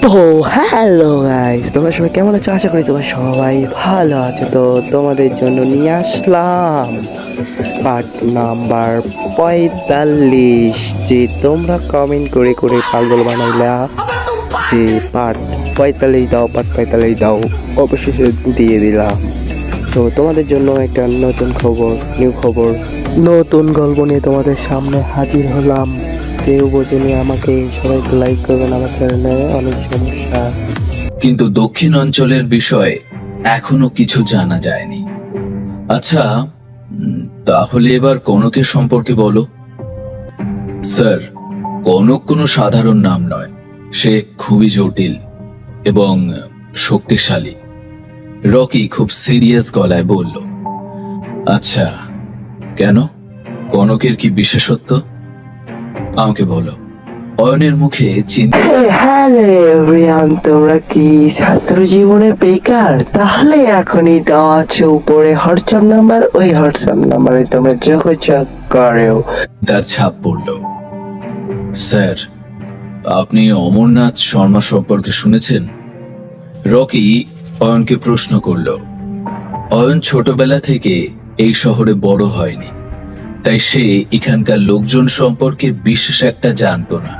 তো hello guys, তোমরা সবাই কেমন আছো? আশা করি তোমরা সবাই ভালো আছো। তো তোমাদের জন্য নিয়ে আসলাম পার্ট নাম্বার 45। যে তোমরা কমেন্ট করে করে পাগল বানাইলা যে পার্ট 45 দাও, পার্ট 45 দাও, অবশেষে দিয়ে দিলাম। তো তোমাদের জন্য একটা নতুন খবর, নিউ খবর, নতুন গল্প নিয়ে তোমাদের সামনে হাজির হলাম। কেউ বোঝেনি আমাকে, সবাই লাইক করবেন আমার চ্যানেলে, অনেক সমস্যা। কিন্তু দক্ষিণ অঞ্চলের বিষয়ে এখনো কিছু জানা যায়নি। আচ্ছা, তাহলে এবার কনকের সম্পর্কে বলো। স্যার, কনক কোনো সাধারণ নাম নয়, সে খুবই জটিল এবং শক্তিশালী। রকি খুব সিরিয়াস গলায় বলল। আচ্ছা, কেন? কনকের কি বিশেষত্ব আমাকে বলো। অয়নের মুখে চিন্তা। হ্যালো এভরিওয়ান, তোমরা কি ছাত্র জীবনে বেকার? তাহলে এখনই দেওয়া আছে উপরে হোয়াটসঅ্যাপ নাম্বার, ওই হোয়াটসঅ্যাপ নাম্বারে তোমরা যোগাযোগ করো। তার ছাপ পড়ল। স্যার, আপনি অমরনাথ শর্মা সম্পর্কে শুনেছেন? রকি অয়নকে প্রশ্ন করল। অয়ন ছোটবেলা থেকে এই শহরে বড় হয়নি, তাই সে এখানকার লোকজন সম্পর্কে বিশেষ একটা জানতো না।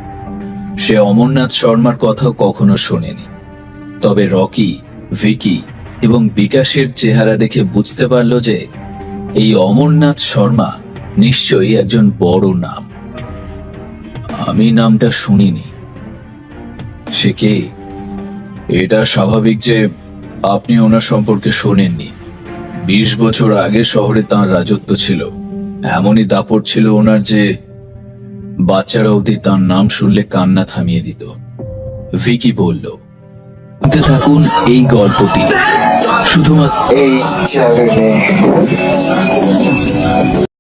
সে অমরনাথ শর্মার কথাও কখনো শোনেনি। তবে রকি, ভিকি এবং বিকাশের চেহারা দেখে বুঝতে পারল যে এই অমরনাথ শর্মা নিশ্চয়ই একজন বড় নাম। আমি নামটা শুনিনি। সে কে? এটা স্বাভাবিক যে আপনি ওনার সম্পর্কে শোনেননি। 20 বছর আগে শহরে তাঁর রাজত্ব ছিল। এমনই দাপট ছিল ওনার যে বাচ্চারা অবধি তাঁর নাম শুনলে কান্না থামিয়ে দিত। ভিকি বলল। শুনতে থাকুন এই গল্পটি শুধুমাত্র এই চ্যানেলে।